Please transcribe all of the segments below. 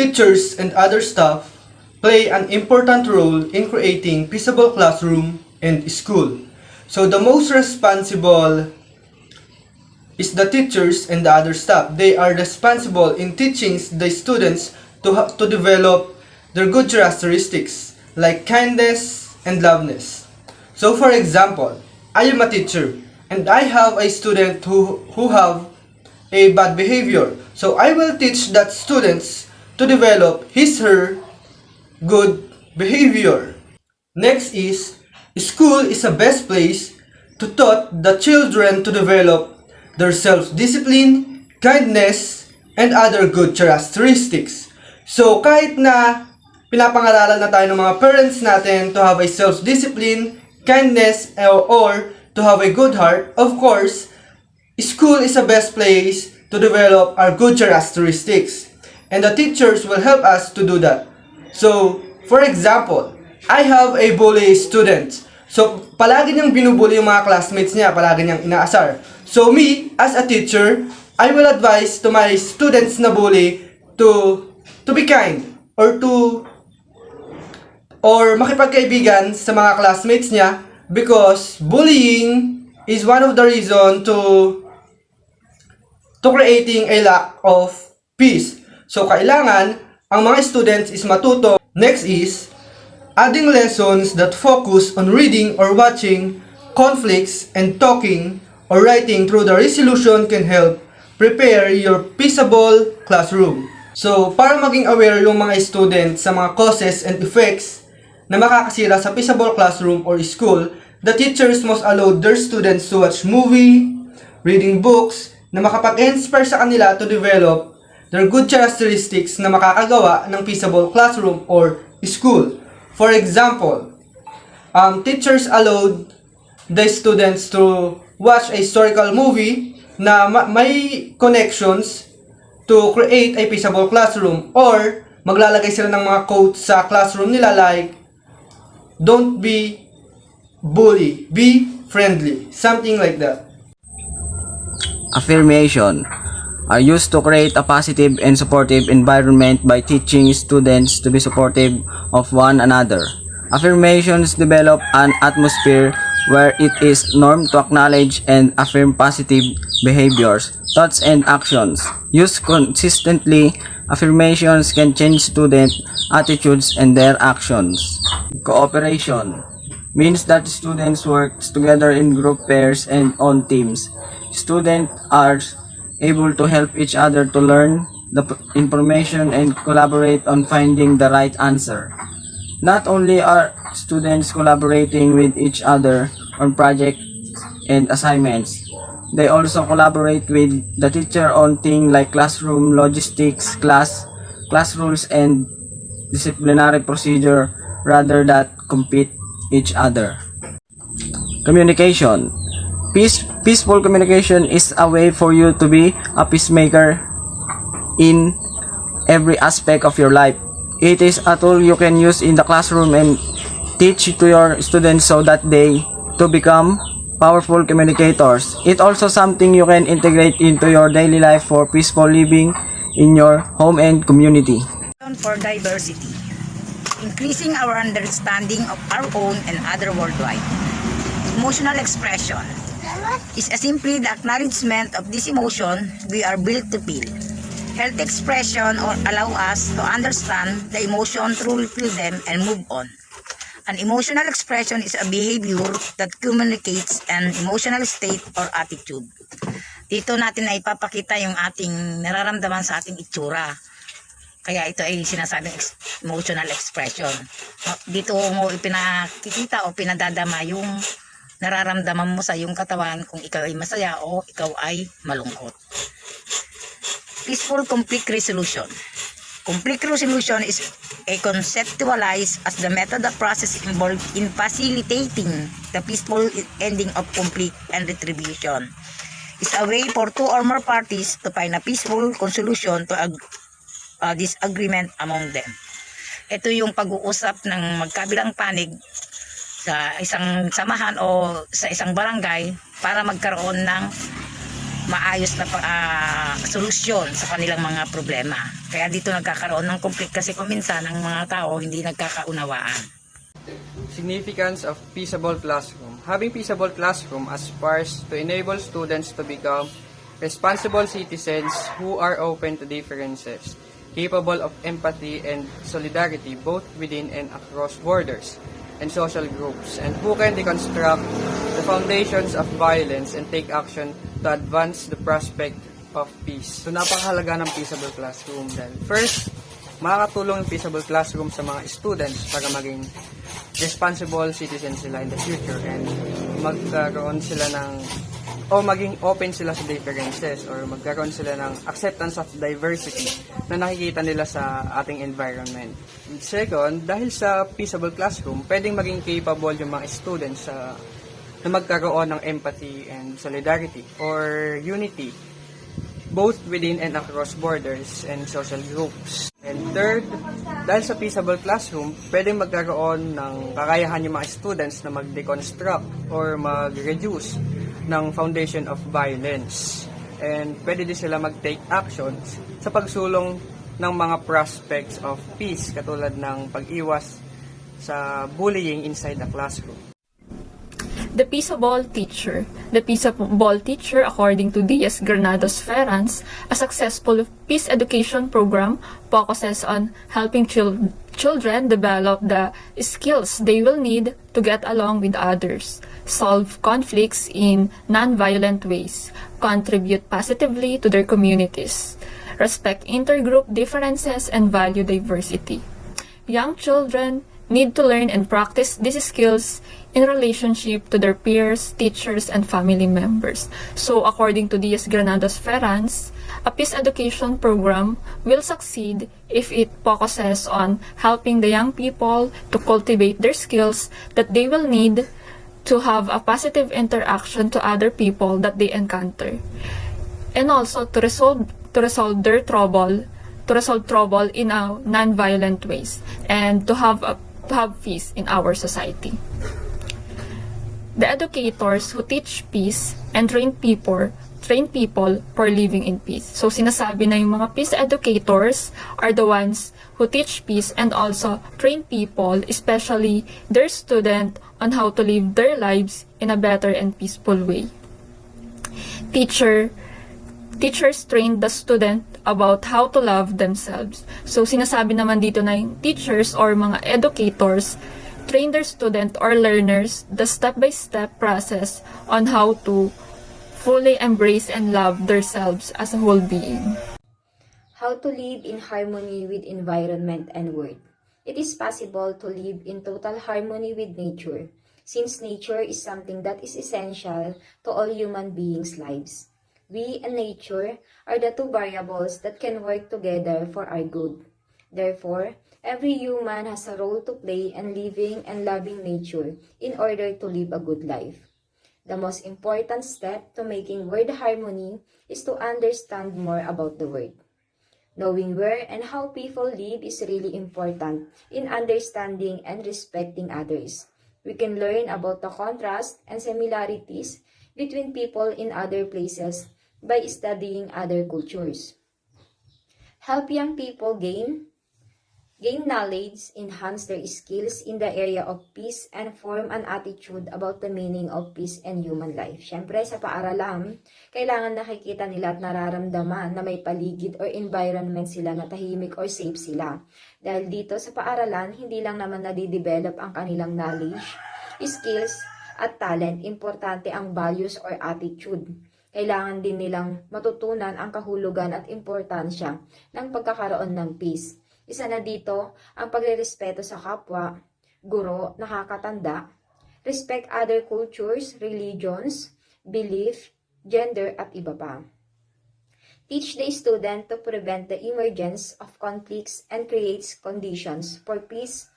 teachers and other staff play an important role in creating peaceable classroom and school. So the most responsible is the teachers and the other staff. They are responsible in teaching the students to develop their good characteristics like kindness and loveness. So for example, I am a teacher and I have a student who have a bad behavior. So I will teach that students to develop his/her good behavior. Next is, school is the best place to taught the children to develop their self-discipline, kindness, and other good characteristics. So kahit na pinapangaralan na tayo ng mga parents natin to have a self-discipline, kindness, or to have a good heart, of course, school is the best place to develop our good characteristics. And the teachers will help us to do that. So, for example, I have a bully student. So, palagi niyang binubuli yung mga classmates niya, palagi niyang inaasar. So, me, as a teacher, I will advise to my students na bully to be kind or makipagkaibigan sa mga classmates niya because bullying is one of the reason to creating a lack of peace. So, kailangan ang mga students is matuto. Next is, adding lessons that focus on reading or watching conflicts and talking or writing through the resolution can help prepare your peaceable classroom. So, para maging aware yung mga students sa mga causes and effects na makakasira sa peaceable classroom or school, the teachers must allow their students to watch movie, reading books, na makapag-inspire sa kanila to develop their good characteristics na makakagawa ng peaceable classroom or school. For example, teachers allowed the students to watch a historical movie na may connections to create a peaceable classroom, or maglalagay sila ng mga quotes sa classroom nila like, don't be bully, be friendly, something like that. Affirmation are used to create a positive and supportive environment by teaching students to be supportive of one another. Affirmations develop an atmosphere where it is normed to acknowledge and affirm positive behaviors, thoughts, and actions. Used consistently, affirmations can change student attitudes and their actions. Cooperation means that students work together in group pairs and on teams. Students are able to help each other to learn the information and collaborate on finding the right answer. Not only are students collaborating with each other on projects and assignments, they also collaborate with the teacher on things like classroom logistics, class rules, and disciplinary procedure rather than compete each other. Communication. Peaceful communication is a way for you to be a peacemaker in every aspect of your life. It is a tool you can use in the classroom and teach to your students so that they to become powerful communicators. It also something you can integrate into your daily life for peaceful living in your home and community. For diversity, increasing our understanding of our own and other worldwide. Emotional expression is simply the acknowledgement of this emotion we are built to feel. Healthy expression or allow us to understand the emotion, truly feel them, and move on. An emotional expression is a behavior that communicates an emotional state or attitude. Dito natin na ipapakita yung ating nararamdaman sa ating itsura. Kaya ito ay sinasabing emotional expression. Dito mo ipinakikita o pinadadama yung nararamdaman mo sa iyong katawan kung ikaw ay masaya o ikaw ay malungkot. Peaceful conflict resolution. Conflict resolution is conceptualized as the method of process involved in facilitating the peaceful ending of conflict and retribution. It's a way for two or more parties to find a peaceful solution to a disagreement among them. Ito yung pag-uusap ng magkabilang panig sa isang samahan o sa isang barangay para magkaroon ng maayos na solusyon sa kanilang mga problema. Kaya dito nagkakaroon ng conflict kasi kuminsan ang mga tao hindi nagkakaunawaan. Significance of peaceable classroom. Having peaceable classroom aspires to enable students to become responsible citizens who are open to differences, capable of empathy and solidarity both within and across borders and social groups, and who can deconstruct the foundations of violence and take action to advance the prospect of peace. So napakahalaga ng peaceable classroom dahil first, makakatulong yung peaceable classroom sa mga students para maging responsible citizens sila in the future and magkaroon sila ng o maging open sila sa differences or magkaroon sila ng acceptance of diversity na nakikita nila sa ating environment. And second, dahil sa peaceable classroom, pwedeng maging capable yung mga students na magkaroon ng empathy and solidarity or unity both within and across borders and social groups. And third, dahil sa peaceable classroom, pwedeng magkaroon ng kakayahan yung mga students na mag-deconstruct or mag-reduce ng foundation of violence. And pwede din sila mag-take actions sa pagsulong ng mga prospects of peace katulad ng pag-iwas sa bullying inside the classroom. The Peaceable Teacher. The Peaceable Teacher, according to Diaz Granados Ferrans, a successful peace education program focuses on helping children develop the skills they will need to get along with others, solve conflicts in non-violent ways, contribute positively to their communities, respect intergroup differences, and value diversity. Young children need to learn and practice these skills in relationship to their peers, teachers, and family members. So, according to Diaz Granados Ferrans, a peace education program will succeed if it focuses on helping the young people to cultivate their skills that they will need to have a positive interaction to other people that they encounter, and also to resolve trouble in a non-violent ways, and to have peace in our society. The educators who teach peace and train people for living in peace. So sinasabi na yung mga peace educators are the ones who teach peace and also train people, especially their student, on how to live their lives in a better and peaceful way. Teachers train the student about how to love themselves. So, sinasabi naman dito na yung teachers or mga educators train their student or learners the step-by-step process on how to fully embrace and love themselves as a whole being. How to live in harmony with environment and world. It is possible to live in total harmony with nature, since nature is something that is essential to all human beings' lives. We and nature are the two variables that can work together for our good. Therefore, every human has a role to play in living and loving nature in order to live a good life. The most important step to making world harmony is to understand more about the world. Knowing where and how people live is really important in understanding and respecting others. We can learn about the contrast and similarities between people in other places by studying other cultures. Help young people gain knowledge, enhance their skills in the area of peace, and form an attitude about the meaning of peace and human life. Siyempre, sa paaralan, kailangan nakikita nila at nararamdaman na may paligid or environment sila na tahimik or safe sila. Dahil dito sa paaralan, hindi lang naman nadidevelop ang kanilang knowledge, skills, at talent. Importante ang values or attitude. Kailangan din nilang matutunan ang kahulugan at importansya ng pagkakaroon ng peace. Isa na dito ang pagrerespeto sa kapwa, guro, nakakatanda, respect other cultures, religions, belief, gender, at iba pa. Teach the student to prevent the emergence of conflicts and creates conditions for peace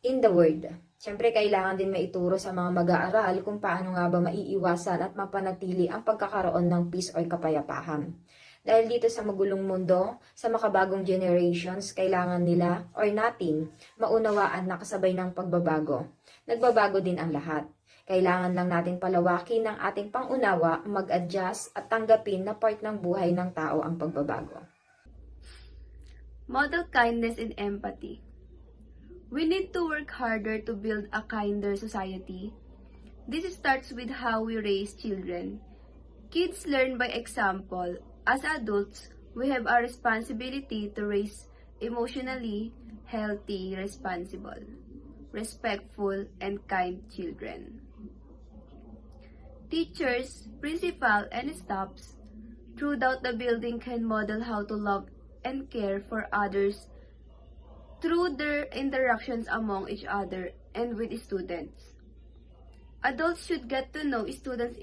in the world. Siyempre, kailangan din maituro sa mga mag-aaral kung paano nga ba maiiwasan at mapanatili ang pagkakaroon ng peace or kapayapaan. Dahil dito sa magulong mundo, sa makabagong generations, kailangan nila or natin maunawaan na kasabay ng pagbabago. Nagbabago din ang lahat. Kailangan lang natin palawakin ang ating pangunawa, mag-adjust at tanggapin na part ng buhay ng tao ang pagbabago. Model kindness and empathy. We need to work harder to build a kinder society. This starts with how we raise children. Kids learn by example. As adults, we have a responsibility to raise emotionally healthy, responsible, respectful, and kind children. Teachers, principal, and staffs throughout the building can model how to love and care for others through their interactions among each other and with students. Adults should get to know students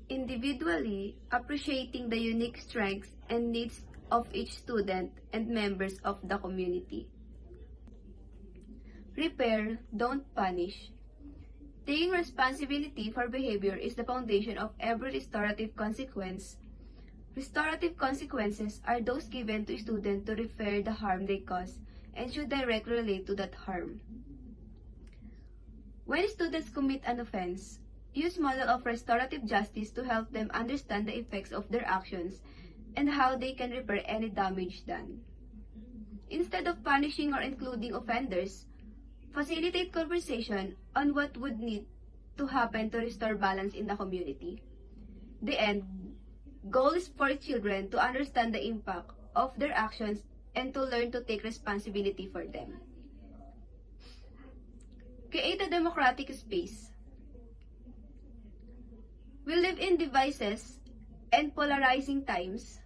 individually, appreciating the unique strengths and needs of each student and members of the community. Repair, don't punish. Taking responsibility for behavior is the foundation of every restorative consequence. Restorative consequences are those given to students to repair the harm they cause and should directly relate to that harm. When students commit an offense, use model of restorative justice to help them understand the effects of their actions and how they can repair any damage done. Instead of punishing or including offenders, facilitate conversation on what would need to happen to restore balance in the community. The end goal is for children to understand the impact of their actions and to learn to take responsibility for them. Create a democratic space. We live in devices and polarizing times,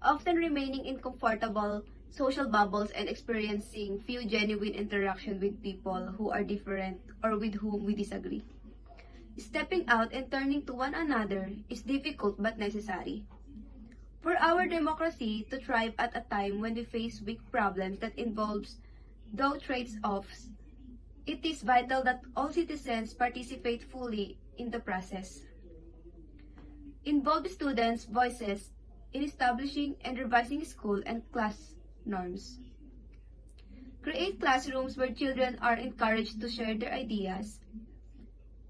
often remaining in comfortable social bubbles and experiencing few genuine interaction with people who are different or with whom we disagree. Stepping out and turning to one another is difficult but necessary. For our democracy to thrive at a time when we face big problems that involves those trade-offs, it is vital that all citizens participate fully in the process. Involve students' voices in establishing and revising school and class norms. Create classrooms where children are encouraged to share their ideas,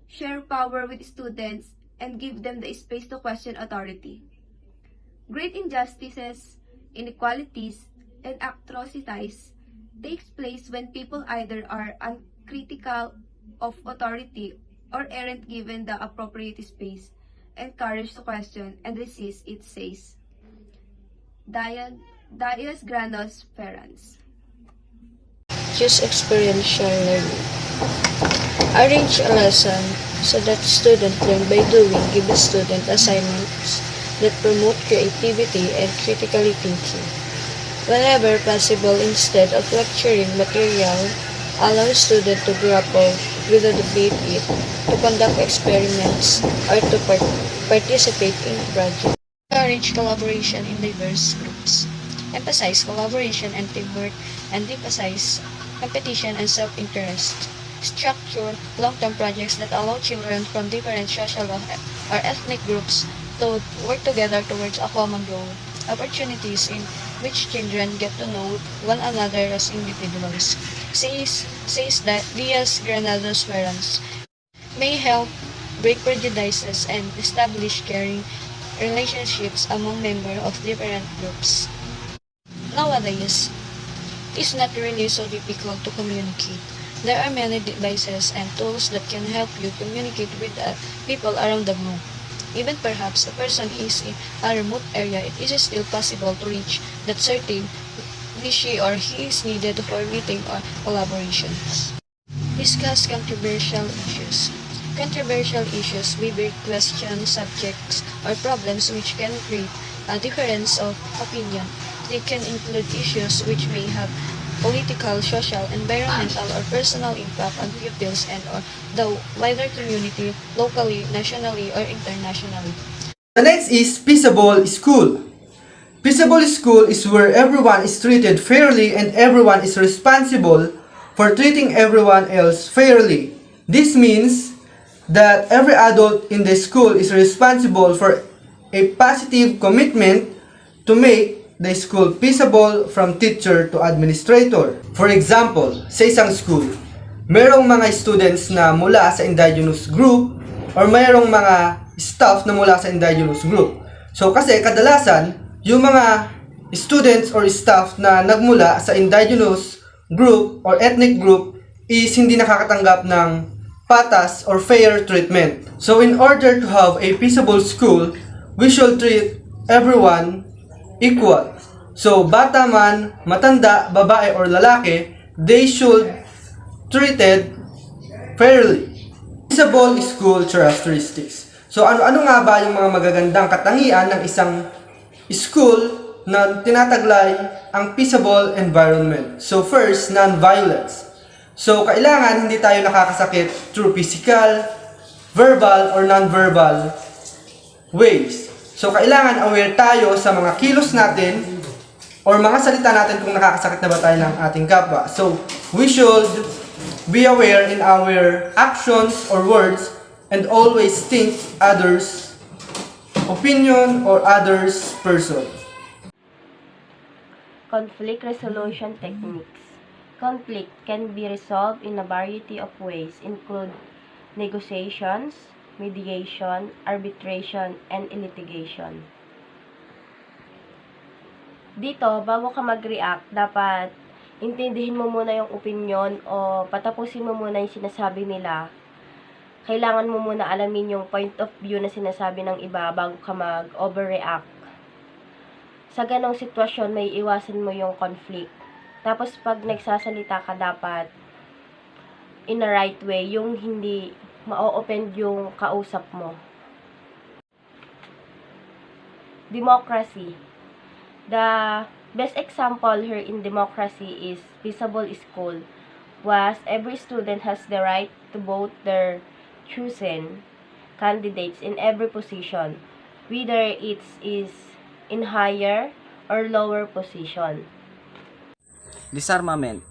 share power with students, and give them the space to question authority. Great injustices, inequalities, and atrocities takes place when people either are uncritical of authority or aren't given the appropriate space and courage to question and resist, it says. Dias Granos Ferrans. Use experiential learning. Arrange a lesson so that students learn by doing. Give the student assignments that promote creativity and critically thinking. Whenever possible, instead of lecturing material, allow students to grapple with the debate it, to conduct experiments, or to participate in projects. Encourage collaboration in diverse groups. Emphasize collaboration and teamwork, and emphasize competition and self-interest. Structure long-term projects that allow children from different social or ethnic groups to work together towards a common goal. Opportunities in which children get to know one another as individuals, says that Dias Granados Ferrans, may help break prejudices and establish caring relationships among members of different groups. Nowadays, it's not really so difficult to communicate. There are many devices and tools that can help you communicate with people around the globe. Even perhaps a person is in a remote area, it is still possible to reach that certain she or he is needed for meeting or collaboration. Discuss controversial issues. Controversial issues may be questions, subjects, or problems which can create a difference of opinion. They can include issues which may have political, social, environmental, or personal impact on pupils and or the wider community, locally, nationally, or internationally. The next is Peaceable School. Peaceable School is where everyone is treated fairly and everyone is responsible for treating everyone else fairly. This means that every adult in the school is responsible for a positive commitment to make the school peaceable from teacher to administrator. For example, sa isang school, merong mga students na mula sa indigenous group or mayroong mga staff na mula sa indigenous group. So kasi kadalasan, yung mga students or staff na nagmula sa indigenous group or ethnic group is hindi nakakatanggap ng patas or fair treatment. So in order to have a peaceable school, we should treat everyone equal. So bata man, matanda, babae or lalaki, they should treated fairly. Peaceable school characteristics. So ano nga ba yung mga magagandang katangian ng isang school na tinataglay ang peaceable environment? So first, non-violence. So kailangan hindi tayo nakakasakit through physical, verbal, or non-verbal ways. So kailangan aware tayo sa mga kilos natin or mga salita natin kung nakakasakit na ba tayo ng ating kapwa. So we should be aware in our actions or words and always think others' opinion or others' person. Conflict resolution techniques. Conflict can be resolved in a variety of ways, include negotiations, mediation, arbitration, and litigation. Dito, bago ka mag-react, dapat intindihin mo muna yung opinion o patapusin mo muna yung sinasabi nila. Kailangan mo muna alamin yung point of view na sinasabi ng iba bago ka mag-overreact. Sa ganong sitwasyon, may iwasan mo yung conflict. Tapos pag nagsasalita ka, dapat in a right way, yung hindi ma-offend yung kausap mo. Democracy. The best example here in democracy is peaceable school, was every student has the right to vote their chosen candidates in every position, whether it is in higher or lower position. Disarmament.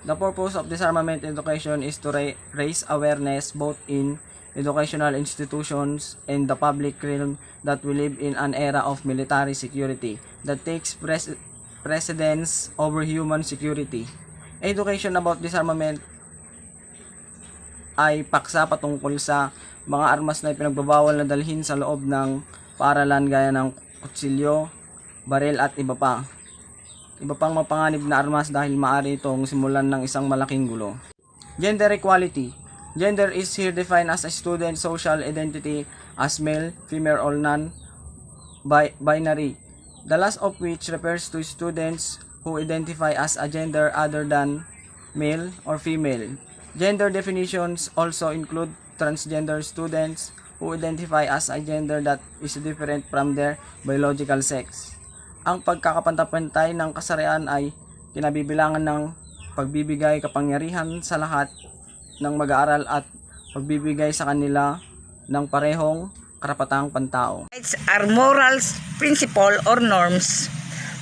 The purpose of disarmament education is to raise awareness both in educational institutions and the public realm that we live in an era of military security that takes precedence over human security. Education about disarmament ay paksa patungkol sa mga armas na pinagbabawal na dalhin sa loob ng paaralan gaya ng kutsilyo, baril at iba pa. Iba pang mapanganib na armas dahil maaari itong simulan ng isang malaking gulo. Gender equality. Gender is here defined as a student's social identity as male, female, or non-binary. The last of which refers to students who identify as a gender other than male or female. Gender definitions also include transgender students who identify as a gender that is different from their biological sex. Ang pagkakapantay ng kasarian ay kinabibilangan ng pagbibigay kapangyarihan sa lahat ng mag-aaral at pagbibigay sa kanila ng parehong karapatang pantao. Rights are moral principle or norms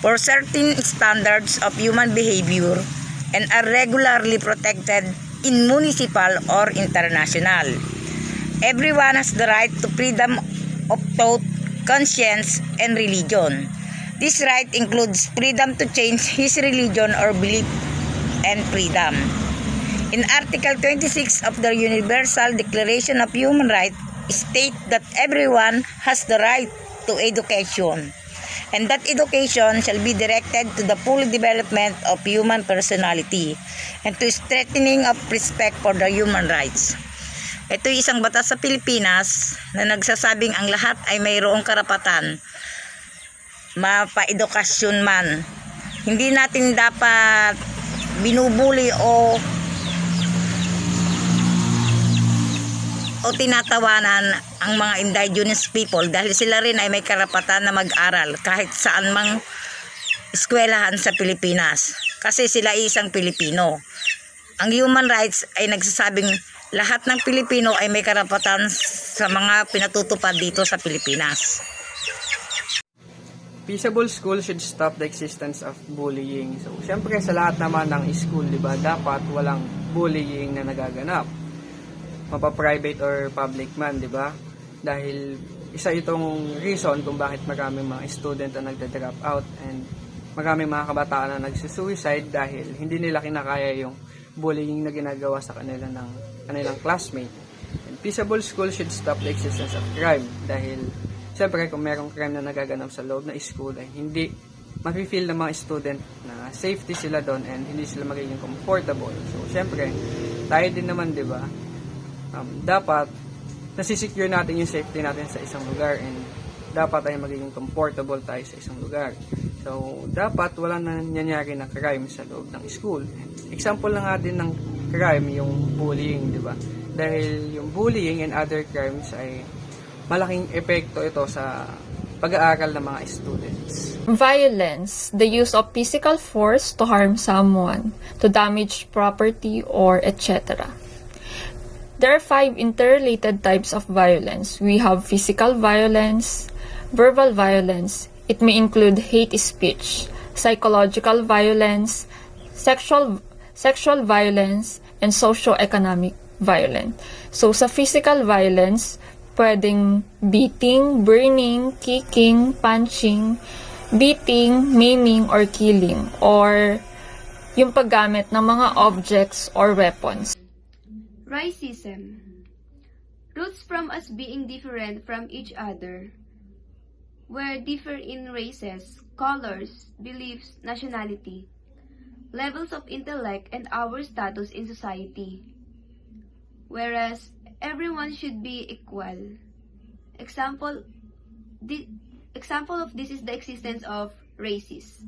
for certain standards of human behavior and are regularly protected in municipal or international. Everyone has the right to freedom of thought, conscience, and religion. This right includes freedom to change his religion or belief and freedom. In Article 26 of the Universal Declaration of Human Rights state that everyone has the right to education and that education shall be directed to the full development of human personality and to strengthening of respect for the human rights. Ito ay isang batas sa Pilipinas na nagsasabing ang lahat ay mayroong karapatan mapa-edukasyon man. Hindi natin dapat binubuli o tinatawanan ang mga indigenous people dahil sila rin ay may karapatan na mag-aral kahit saan mang eskwelahan sa Pilipinas kasi sila ay isang Pilipino. Ang human rights ay nagsasabing lahat ng Pilipino ay may karapatan sa mga pinatutupad dito sa Pilipinas. Peaceable school should stop the existence of bullying. So, syempre sa lahat naman ng school, di ba, dapat walang bullying na nagaganap. Mapa-private or public man, di ba? Dahil isa itong reason kung bakit maraming mga student na nagda-drop out and maraming mga kabataan na nagsusuicide dahil hindi nila kinakaya yung bullying na ginagawa sa kanila ng kanilang classmate. And peaceable school should stop the existence of crime dahil siyempre kung merong crime na nagaganap sa loob ng school ay hindi mafe-feel ng mga student na safety sila doon and hindi sila magiging comfortable. So siyempre, tayo din naman, di ba, dapat nasisecure natin yung safety natin sa isang lugar and dapat ay magiging comfortable tayo sa isang lugar. So, dapat wala na nangyayari na crime sa loob ng school. Example na nga din ng crime, yung bullying, di ba? Dahil yung bullying and other crimes ay malaking epekto ito sa pag-aaral ng mga students. Violence, the use of physical force to harm someone, to damage property, or etc. There are 5 interrelated types of violence. We have physical violence, verbal violence. It may include hate speech, psychological violence, sexual violence, and socio-economic violence. So, sa physical violence, pwedeng beating, burning, kicking, punching, beating, maiming, or killing, or yung paggamit ng mga objects or weapons. Racism. Roots from us being different from each other. Where differ in races, colors, beliefs, nationality, levels of intellect, and our status in society. Whereas everyone should be equal. Example of this is the existence of races.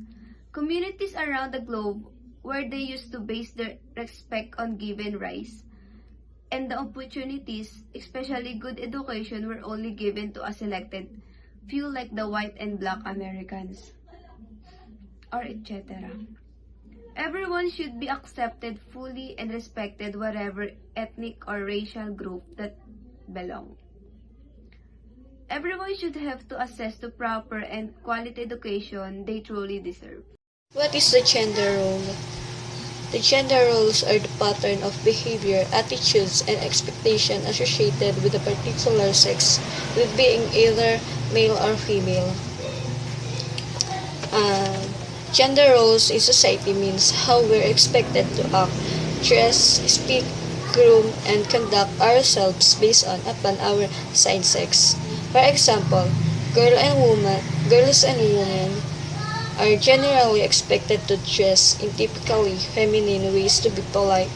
Communities around the globe where they used to base their respect on given rights, and the opportunities, especially good education, were only given to a selected few like the white and black Americans, or etc. Everyone should be accepted fully and respected whatever ethnic or racial group that belong. Everyone should have to access to proper and quality education they truly deserve. What is the gender role? The gender roles are the pattern of behavior, attitudes, and expectation associated with a particular sex, with being either male or female. Gender roles in society means how we're expected to act, dress, speak, groom, and conduct ourselves based upon our assigned sex. For example, girls and women are generally expected to dress in typically feminine ways to be polite,